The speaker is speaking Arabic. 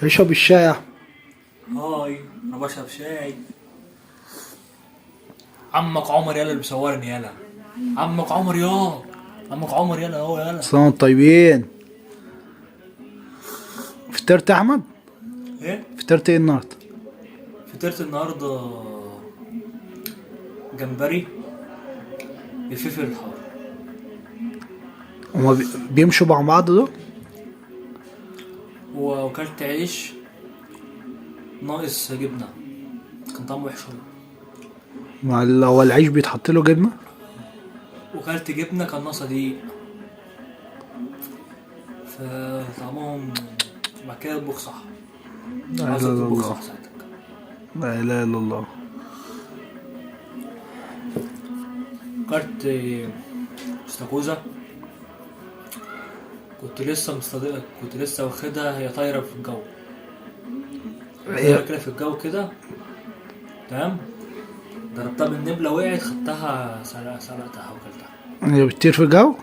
اشرب الشاي يا احمد. هاي، انا بشرب شاي. عمك عمر يالا اللي بيصورني يالا. عمك عمر عمك عمر يالا اهو يالا. صنع طيبين. فطرت يا احمد؟ ايه؟ فطرت ايه النهارده؟ فطرت النهارده جمبري بالفلفل الحار. هما بيمشوا مع بعض دول؟ وكلت عيش ناقص جبنه، كان طعمه وحش أوي. هو العيش بيتحط له جبنه؟ وكلت جبنه كان ناقصه دقيق، فطعمهم. بعد كده اطبخ صح. لا اله عاوز الا تطبخ الله. صح ساعتك. لا اله الا الله. كلت استاكوزا. كنت لسه واخدها، هي طايره في الجو. طايره هي كده في الجو كده. تمام. ضربتها بالنبله، وقعت، خدتها سلقتها وكلتها. هي بتطير في الجو؟